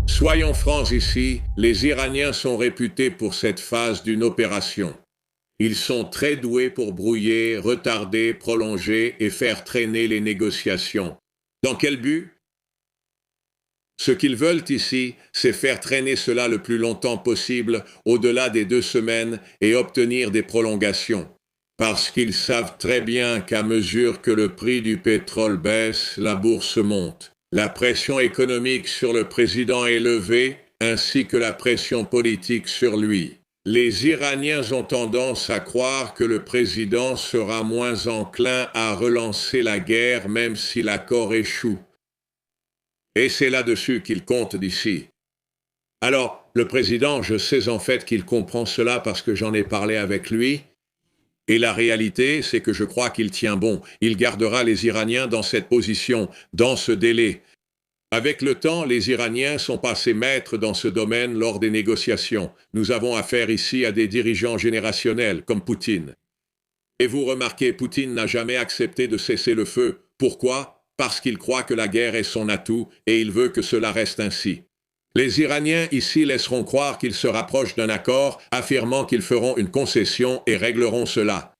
Soyons francs ici, les Iraniens sont réputés pour cette phase d'une opération. Ils sont très doués pour brouiller, retarder, prolonger et faire traîner les négociations. Dans quel but? Ce qu'ils veulent ici, c'est faire traîner cela le plus longtemps possible, au-delà des 2 semaines, et obtenir des prolongations. Parce qu'ils savent très bien qu'à mesure que le prix du pétrole baisse, la bourse monte. La pression économique sur le président est levée, ainsi que la pression politique sur lui. Les Iraniens ont tendance à croire que le président sera moins enclin à relancer la guerre même si l'accord échoue. Et c'est là-dessus qu'il compte d'ici. Alors, le président, je sais en fait qu'il comprend cela parce que j'en ai parlé avec lui. Et la réalité, c'est que je crois qu'il tient bon. Il gardera les Iraniens dans cette position, dans ce délai. Avec le temps, les Iraniens sont passés maîtres dans ce domaine lors des négociations. Nous avons affaire ici à des dirigeants générationnels, comme Poutine. Et vous remarquez, Poutine n'a jamais accepté de cesser le feu. Pourquoi? Parce qu'il croit que la guerre est son atout et il veut que cela reste ainsi. Les Iraniens ici laisseront croire qu'ils se rapprochent d'un accord, affirmant qu'ils feront une concession et régleront cela.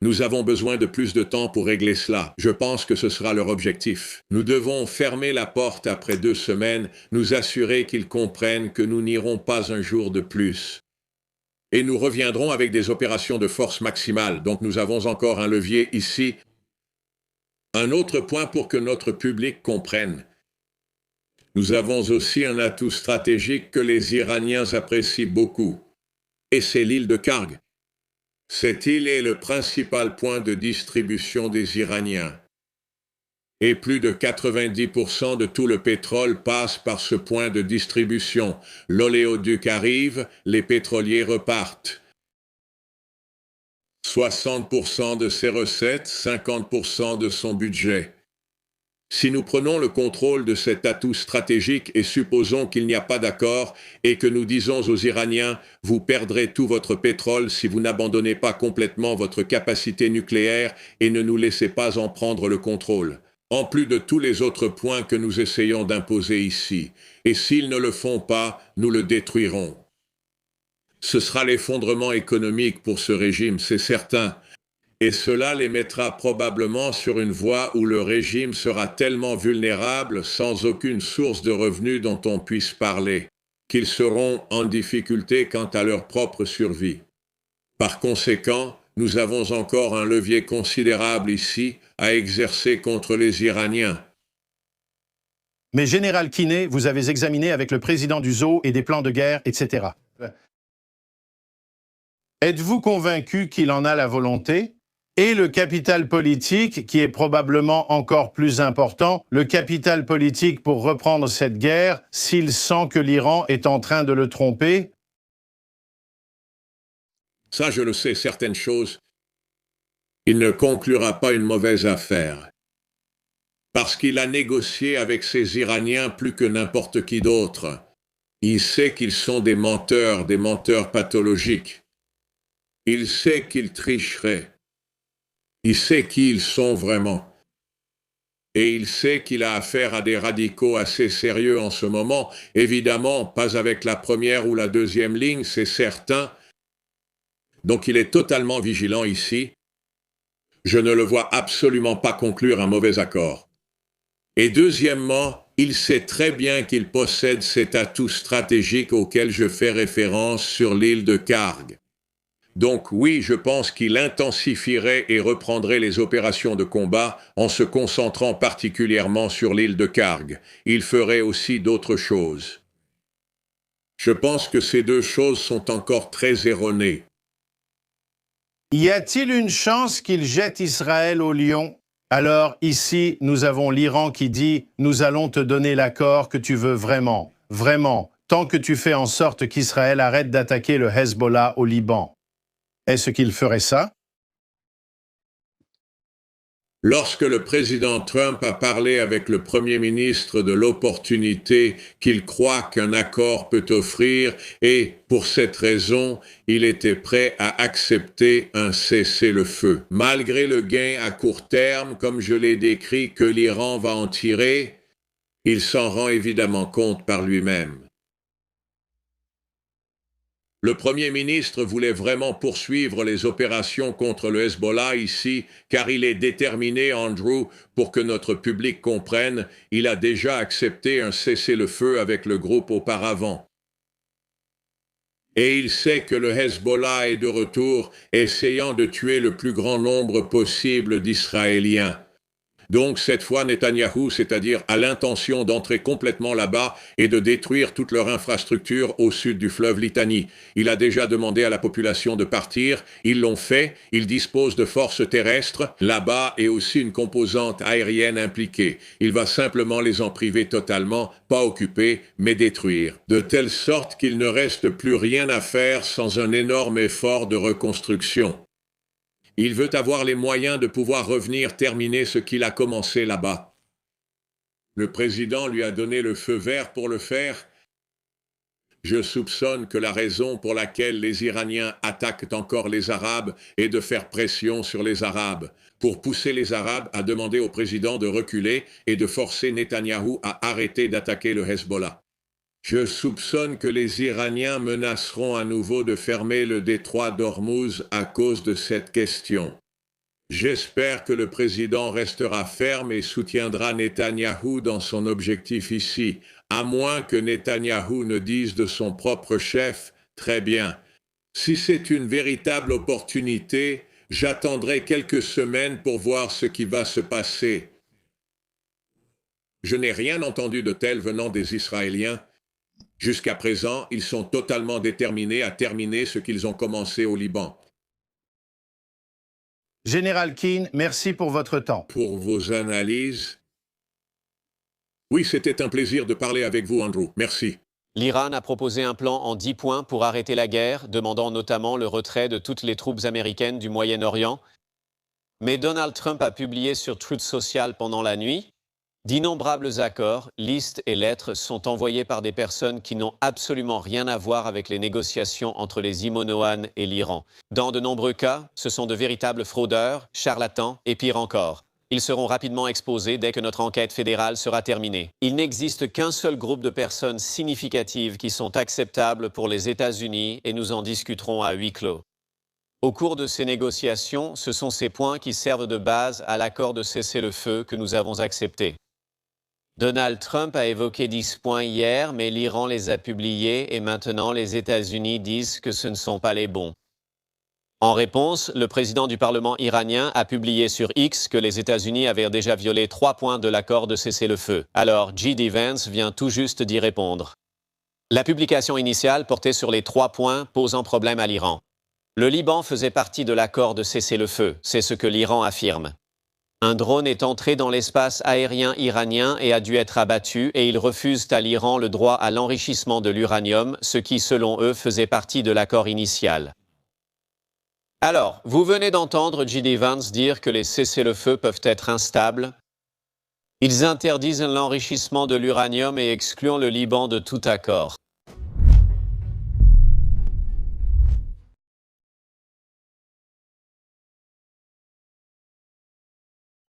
Nous avons besoin de plus de temps pour régler cela. Je pense que ce sera leur objectif. Nous devons fermer la porte après 2 semaines, nous assurer qu'ils comprennent que nous n'irons pas un jour de plus. Et nous reviendrons avec des opérations de force maximale, donc nous avons encore un levier ici. Un autre point pour que notre public comprenne. Nous avons aussi un atout stratégique que les Iraniens apprécient beaucoup, et c'est l'île de Karg. Cette île est le principal point de distribution des Iraniens. Et plus de 90% de tout le pétrole passe par ce point de distribution. L'oléoduc arrive, les pétroliers repartent. 60% de ses recettes, 50% de son budget. Si nous prenons le contrôle de cet atout stratégique et supposons qu'il n'y a pas d'accord et que nous disons aux Iraniens « Vous perdrez tout votre pétrole si vous n'abandonnez pas complètement votre capacité nucléaire et ne nous laissez pas en prendre le contrôle », en plus de tous les autres points que nous essayons d'imposer ici. Et s'ils ne le font pas, nous le détruirons. Ce sera l'effondrement économique pour ce régime, c'est certain. Et cela les mettra probablement sur une voie où le régime sera tellement vulnérable, sans aucune source de revenus dont on puisse parler, qu'ils seront en difficulté quant à leur propre survie. Par conséquent, nous avons encore un levier considérable ici à exercer contre les Iraniens. Mais Général Kiné, vous avez examiné avec le président du zoo et des plans de guerre, etc. Êtes-vous convaincu qu'il en a la volonté ? Et le capital politique, qui est probablement encore plus important, le capital politique pour reprendre cette guerre, s'il sent que l'Iran est en train de le tromper? Ça, je le sais, certaines choses. Il ne conclura pas une mauvaise affaire. Parce qu'il a négocié avec ces Iraniens plus que n'importe qui d'autre. Il sait qu'ils sont des menteurs pathologiques. Il sait qu'ils tricheraient. Il sait qui ils sont vraiment. Et il sait qu'il a affaire à des radicaux assez sérieux en ce moment. Évidemment, pas avec la première ou la deuxième ligne, c'est certain. Donc il est totalement vigilant ici. Je ne le vois absolument pas conclure un mauvais accord. Et deuxièmement, il sait très bien qu'il possède cet atout stratégique auquel je fais référence sur l'île de Karg. Donc oui, je pense qu'il intensifierait et reprendrait les opérations de combat en se concentrant particulièrement sur l'île de Karg. Il ferait aussi d'autres choses. Je pense que ces deux choses sont encore très erronées. Y a-t-il une chance qu'il jette Israël au lion? Alors ici, nous avons l'Iran qui dit « Nous allons te donner l'accord que tu veux vraiment, vraiment, tant que tu fais en sorte qu'Israël arrête d'attaquer le Hezbollah au Liban. » Est-ce qu'il ferait ça? Lorsque le président Trump a parlé avec le Premier ministre de l'opportunité qu'il croit qu'un accord peut offrir et, pour cette raison, il était prêt à accepter un cessez-le-feu. Malgré le gain à court terme, comme je l'ai décrit, que l'Iran va en tirer, il s'en rend évidemment compte par lui-même. Le Premier ministre voulait vraiment poursuivre les opérations contre le Hezbollah ici, car il est déterminé, Andrew, pour que notre public comprenne, il a déjà accepté un cessez-le-feu avec le groupe auparavant. Et il sait que le Hezbollah est de retour, essayant de tuer le plus grand nombre possible d'Israéliens. Donc cette fois, Netanyahou, c'est-à-dire a l'intention d'entrer complètement là-bas et de détruire toute leur infrastructure au sud du fleuve Litanie. Il a déjà demandé à la population de partir, ils l'ont fait, ils disposent de forces terrestres là-bas et aussi une composante aérienne impliquée. Il va simplement les en priver totalement, pas occuper, mais détruire. De telle sorte qu'il ne reste plus rien à faire sans un énorme effort de reconstruction. Il veut avoir les moyens de pouvoir revenir terminer ce qu'il a commencé là-bas. Le président lui a donné le feu vert pour le faire. Je soupçonne que la raison pour laquelle les Iraniens attaquent encore les Arabes est de faire pression sur les Arabes, pour pousser les Arabes à demander au président de reculer et de forcer Netanyahou à arrêter d'attaquer le Hezbollah. Je soupçonne que les Iraniens menaceront à nouveau de fermer le détroit d'Ormuz à cause de cette question. J'espère que le président restera ferme et soutiendra Netanyahou dans son objectif ici, à moins que Netanyahou ne dise de son propre chef « Très bien, si c'est une véritable opportunité, j'attendrai quelques semaines pour voir ce qui va se passer. » Je n'ai rien entendu de tel venant des Israéliens. Jusqu'à présent, ils sont totalement déterminés à terminer ce qu'ils ont commencé au Liban. Général Keane, merci pour votre temps. Pour vos analyses. Oui, c'était un plaisir de parler avec vous, Andrew. Merci. L'Iran a proposé un plan en 10 points pour arrêter la guerre, demandant notamment le retrait de toutes les troupes américaines du Moyen-Orient. Mais Donald Trump a publié sur Truth Social pendant la nuit d'innombrables accords, listes et lettres sont envoyés par des personnes qui n'ont absolument rien à voir avec les négociations entre les Imonoan et l'Iran. Dans de nombreux cas, ce sont de véritables fraudeurs, charlatans et pire encore. Ils seront rapidement exposés dès que notre enquête fédérale sera terminée. Il n'existe qu'un seul groupe de personnes significatives qui sont acceptables pour les États-Unis et nous en discuterons à huis clos. Au cours de ces négociations, ce sont ces points qui servent de base à l'accord de cessez-le-feu que nous avons accepté. Donald Trump a évoqué 10 points hier, mais l'Iran les a publiés et maintenant les États-Unis disent que ce ne sont pas les bons. En réponse, le président du Parlement iranien a publié sur X que les États-Unis avaient déjà violé 3 points de l'accord de cessez-le-feu. Alors, J.D. Vance vient tout juste d'y répondre. La publication initiale portait sur les 3 points posant problème à l'Iran. Le Liban faisait partie de l'accord de cessez-le-feu, c'est ce que l'Iran affirme. Un drone est entré dans l'espace aérien iranien et a dû être abattu et ils refusent à l'Iran le droit à l'enrichissement de l'uranium, ce qui, selon eux, faisait partie de l'accord initial. Alors, vous venez d'entendre J.D. Vance dire que les cessez-le-feu peuvent être instables. Ils interdisent l'enrichissement de l'uranium et excluent le Liban de tout accord.